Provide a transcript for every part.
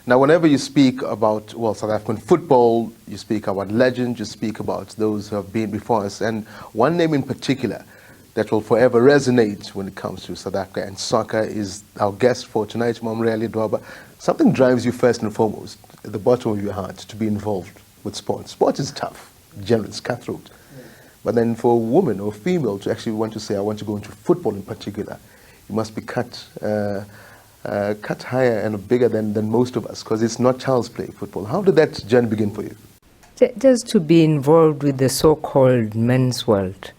Now, whenever you speak about, well, South African football, you speak about legends, you speak about those who have been before us, and one name in particular that will forever resonate when it comes to South Africa and soccer is our guest for tonight, Ria Ledwaba. Something drives you first and foremost, at the bottom of your heart, to be involved with sport. Sport is tough, generally it's cutthroat. But then for a woman or female to actually want to say, I want to go into football in particular, you must be cut higher and bigger than most of us, because it's not child's play, football. How did that journey begin for you? Just to be involved with the so-called men's world.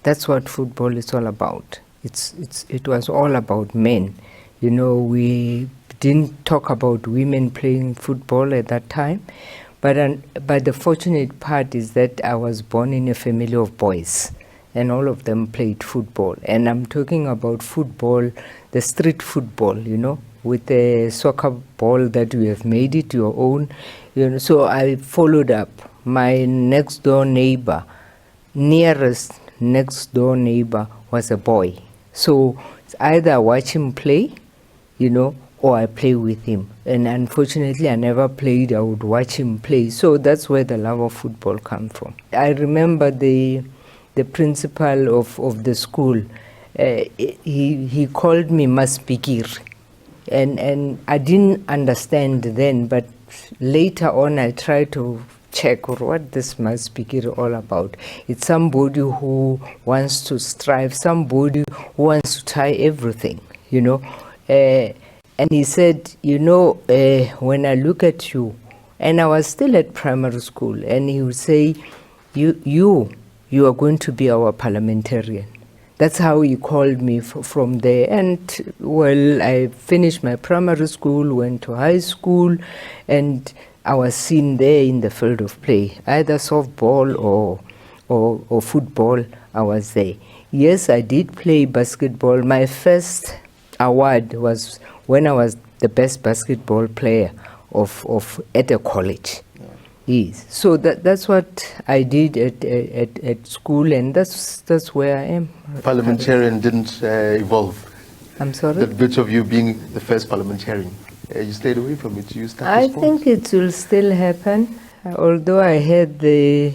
That's what football is all about. It was all about men. You know, we didn't talk about women playing football at that time. But the fortunate part is that I was born in a family of boys, and all of them played football. And I'm talking about football, the street football, you know, with a soccer ball that you have made it your own. You know, so I followed up. My next door neighbor, nearest next door neighbor was a boy. So it's either I watch him play, you know, or I play with him. And unfortunately, I never played. I would watch him play. So that's where the love of football comes from. I remember the principal of the school. He called me Maspikir. And I didn't understand then, but later on I tried to check what this Maspikir all about. It's somebody who wants to strive, somebody who wants to try everything, you know. And he said, you know, when I look at you, and I was still at primary school, and he would say, you are going to be our parliamentarian. That's how he called me from there. And, well, I finished my primary school, went to high school, and I was seen there in the field of play, either softball or football. I was there. Yes, I did play basketball. My first award was when I was the best basketball player at a college. Yes. So that's what I did at school, and that's where I am. Parliamentarian didn't evolve. I'm sorry? That bit of you being the first parliamentarian. You stayed away from it. You started I sports. think it will still happen, although I heard the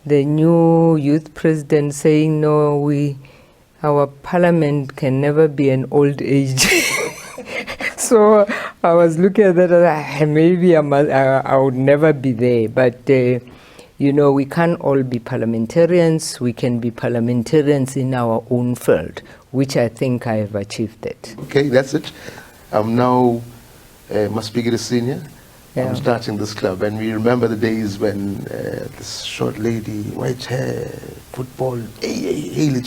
new youth president saying, no, our parliament can never be an old age. So I was looking at that, maybe I would never be there. But, you know, we can't all be parliamentarians. We can be parliamentarians in our own field, which I think I have achieved that. Okay, that's it. I'm now Maspikir Senior. Yeah. I'm starting this club, and we remember the days when this short lady, white hair, football, hey,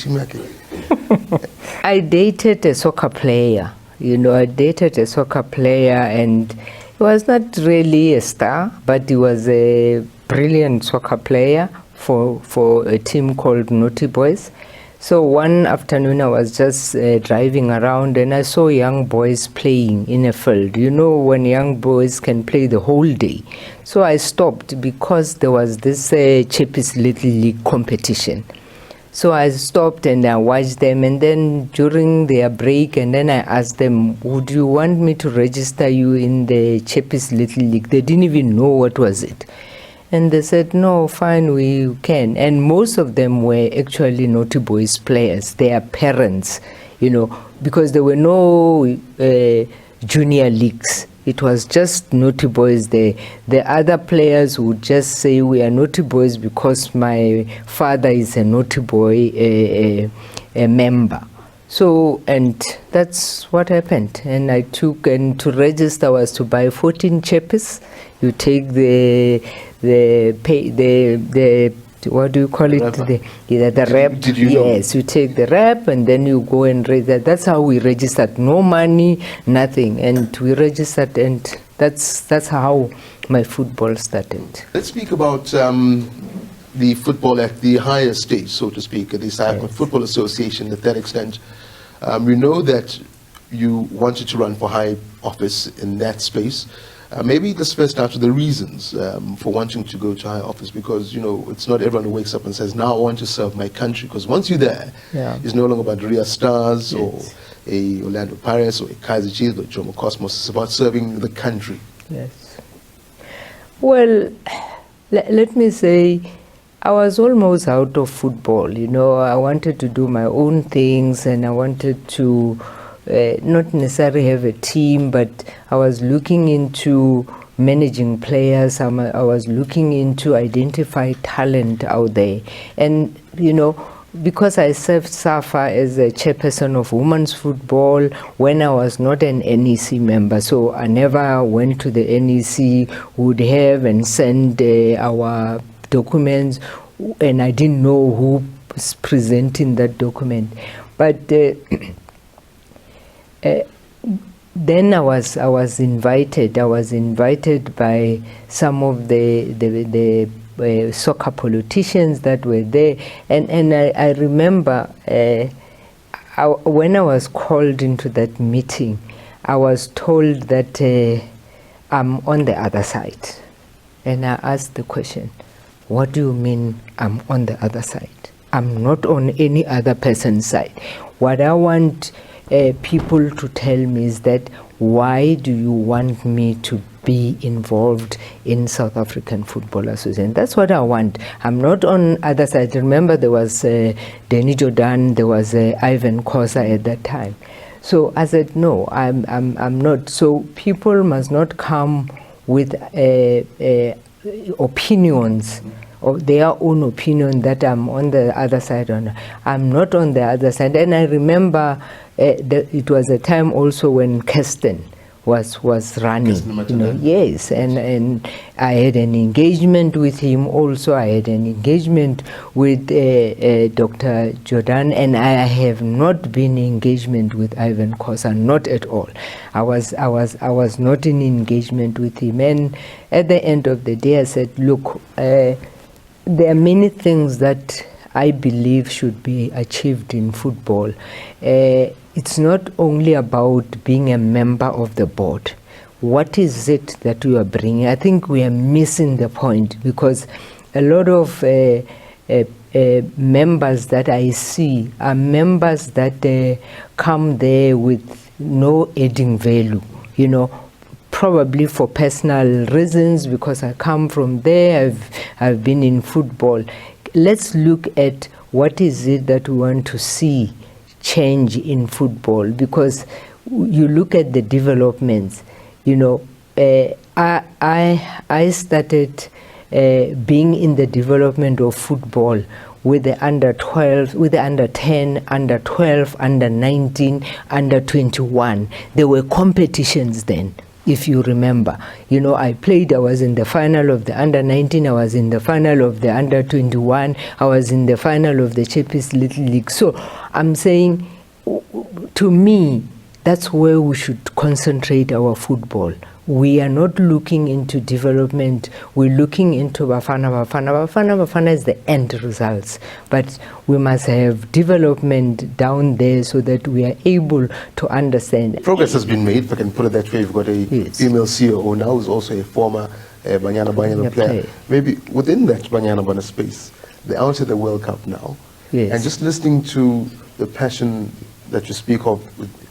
I dated a soccer player. You know, I dated a soccer player, and he was not really a star, but he was a brilliant soccer player for a team called Naughty Boys. So one afternoon I was just driving around, and I saw young boys playing in a field. You know, when young boys can play the whole day. So I stopped because there was this Chippies Little League competition. So I stopped and I watched them, and then during their break, and then I asked them, would you want me to register you in the Chippies Little League? They didn't even know what was it. And they said, no, fine, we can. And most of them were actually Naughty Boys players, their parents, you know, because there were no junior leagues. It was just Naughty Boys there. The other players would just say, we are Naughty Boys because my father is a Naughty Boy a member. So, and that's what happened. And I took, and to register was to buy 14 chappies. You take the what do you call it? The rep. Did you know? Yes, you take the rep and then you go and register. That's how we registered. No money, nothing, and we registered, and that's how my football started. Let's speak about the football at the higher stage, so to speak, the South African Football Association. To that extent, we know that you wanted to run for high office in that space. Maybe let's first start with the reasons for wanting to go to high office, because, you know, it's not everyone who wakes up and says, now I want to serve my country, because once you're there, it's no longer about Ria Stars or a Orlando Pirates or a Kaiser Chiefs or Jomo Cosmos. It's about serving the country. Yes. Well, let me say, I was almost out of football. I wanted to do my own things, and I wanted to not necessarily have a team, but I was looking into managing players. I was looking into identify talent out there. And, because I served Safa as a chairperson of women's football when I was not an NEC member, so I never went to the NEC, would have and send our documents, and I didn't know who was presenting that document. But then I was invited. I was invited by some of the soccer politicians that were there, and I remember when I was called into that meeting, I was told that I'm on the other side, and I asked the question, what do you mean I'm on the other side? I'm not on any other person's side. What I want people to tell me is that, why do you want me to be involved in South African Football Association? That's what I want. I'm not on other side. Remember, there was Danny Jordan, there was Ivan Khosa at that time. So I said, no, I'm not. So people must not come with opinions, or their own opinion, that I'm on the other side. I'm not on the other side. And I remember it was a time also when Kirsten was running, yes, and I had an engagement with him also. I had an engagement with Dr. Jordan, and I have not been in engagement with Ivan Khosa, not at all. I was not in engagement with him, and at the end of the day I said, look, there are many things that I believe should be achieved in football. It's not only about being a member of the board. What is it that you are bringing? I think we are missing the point, because a lot of members that I see are members that come there with no adding value, probably for personal reasons, because I come from there, I've been in football. Let's look at what is it that we want to see change in football, because you look at the developments. I started being in the development of football with the under 12, with the under 10, under 12, under 19, under 21. There were competitions then, if you remember. I played, I was in the final of the under 19, I was in the final of the under 21, I was in the final of the Champions Little League. So I'm saying, to me, that's where we should concentrate our football. We are not looking into development, we're looking into Bafana. Bafana is the end results. But we must have development down there so that we are able to understand. Progress has been made, if I can put it that way. You've got a female CEO now who's also a former Banyana player. Maybe within that Banyana space, they're out at the World Cup now. Yes. And just listening to the passion that you speak of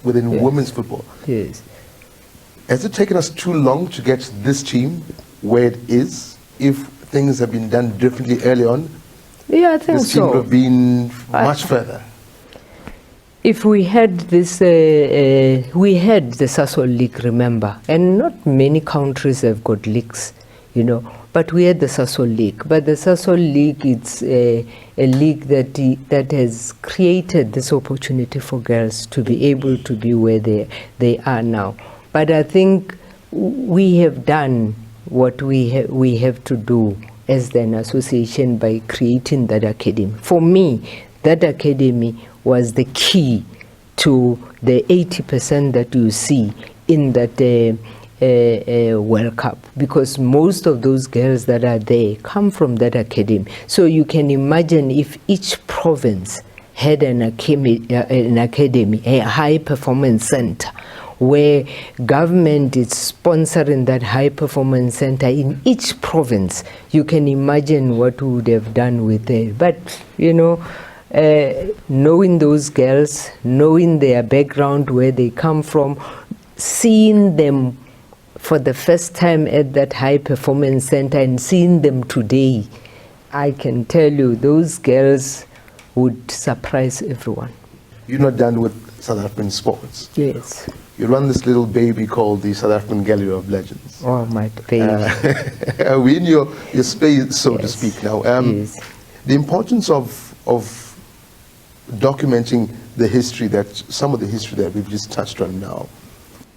within women's football. Yes. Has it taken us too long to get this team where it is? If things have been done differently early on, yeah, I think this team would have been much further. If we had this, we had the Sasol League, remember, and not many countries have got leagues, but we had the Sasol League. But the Sasol League, it's a league that has created this opportunity for girls to be able to be where they are now. But I think we have done what we have to do as an association by creating that academy. For me, that academy was the key to the 80% that you see in that World Cup, because most of those girls that are there come from that academy. So you can imagine if each province had an academy, a high performance center, where government is sponsoring that high performance center in each province, you can imagine what we would have done with it. But knowing those girls, knowing their background, where they come from, seeing them for the first time at that high performance center and seeing them today, I can tell you those girls would surprise everyone. You're not done with South African sports. Yes. You run this little baby called the South African Gallery of Legends. Oh, my baby. We're in your space, so to Yes. speak now. Yes. The importance of documenting the history some of the history that we've just touched on now.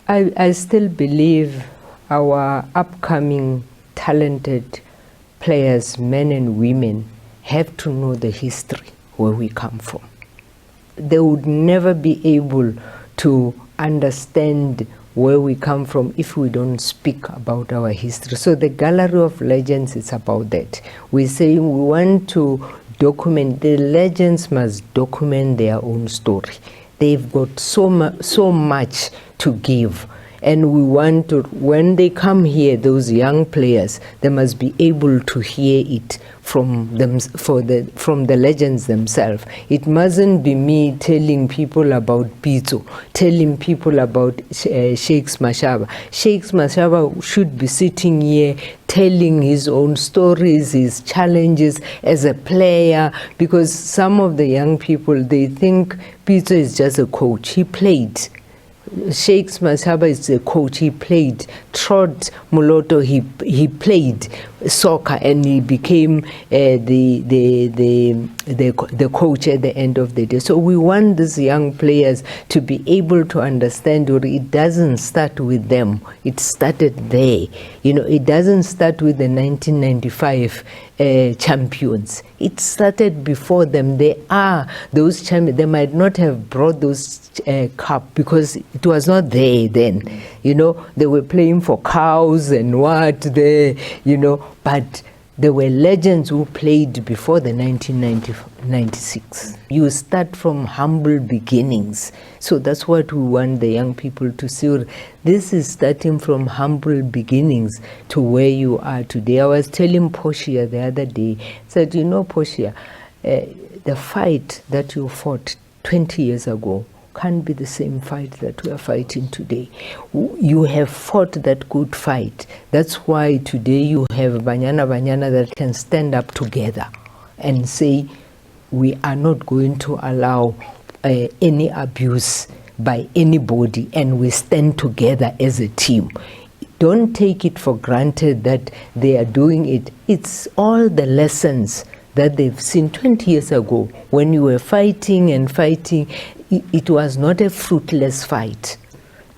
I still believe our upcoming talented players, men and women, have to know the history where we come from. They would never be able to understand where we come from if we don't speak about our history. So the Gallery of Legends is about that. We're saying we want to document, the legends must document their own story. They've got so much to give. And we want to, when they come here, those young players, they must be able to hear it from them, from the legends themselves. It mustn't be me telling people about Pitso, telling people about Shakes Mashaba. Shakes Mashaba should be sitting here telling his own stories, his challenges as a player, because some of the young people, they think Pitso is just a coach. He played. Shakes Mashaba is a coach. He played. Trot Muloto, he played soccer and he became the coach at the end of the day. So we want these young players to be able to understand that it doesn't start with them. It started there. You know, it doesn't start with the 1995 champions. It started before them. They are those champions. They might not have brought those cup because it was not there then. You know, they were playing for cows and what there, you know, but there were legends who played before the 1996. You start from humble beginnings. So that's what we want the young people to see. This is starting from humble beginnings to where you are today. I was telling Portia the other day, said, you know, Portia, the fight that you fought 20 years ago can't be the same fight that we are fighting today. You have fought that good fight. That's why today you have Banyana that can stand up together and say, we are not going to allow any abuse by anybody, and we stand together as a team. Don't take it for granted that they are doing it. It's all the lessons that they've seen 20 years ago when you were fighting and fighting. It was not a fruitless fight.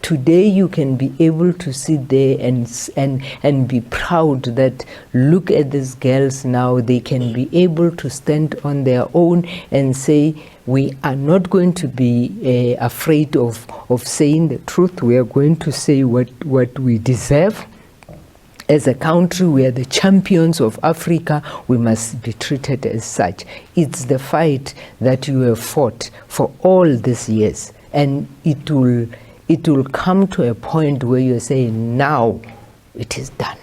Today you can be able to sit there and be proud that look at these girls now. They can be able to stand on their own and say, we are not going to be afraid of saying the truth. We are going to say what we deserve. As a country, we are the champions of Africa. We must be treated as such. It's the fight that you have fought for all these years. And it will come to a point where you say, now it is done.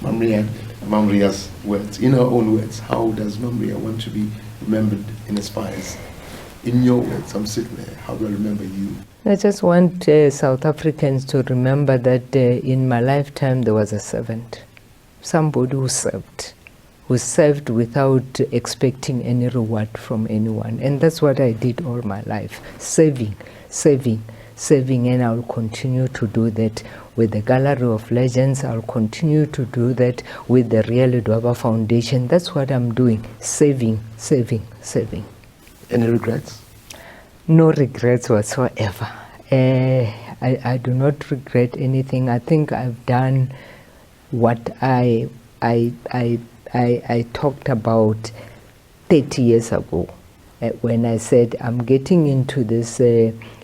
Mam Ria's words, in her own words, how does Mam Ria want to be remembered in Aspires? In your words, I'm sitting there, how do I remember you? I just want South Africans to remember that in my lifetime there was a servant, somebody who served without expecting any reward from anyone. And that's what I did all my life, serving, and I'll continue to do that with the Gallery of Legends. I'll continue to do that with the Ria Ledwaba Foundation. That's what I'm doing, saving. Any regrets? No regrets whatsoever. I do not regret anything. I think I've done what I talked about 30 years ago when I said I'm getting into this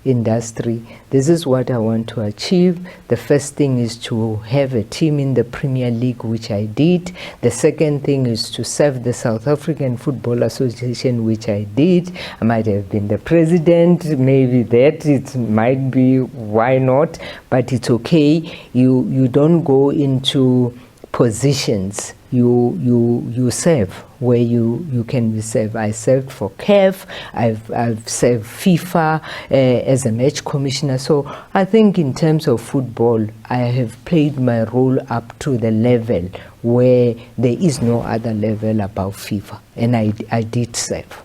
industry. This is what I want to achieve. The first thing is to have a team in the Premier League, which I did. The second thing is to serve the South African Football Association, which I did. I might have been the president, maybe that, it might be, why not, but it's okay. You don't go into positions you serve, where you can serve. I served for CAF, I've served FIFA as a match commissioner. So I think in terms of football, I have played my role up to the level where there is no other level above FIFA, and I did serve.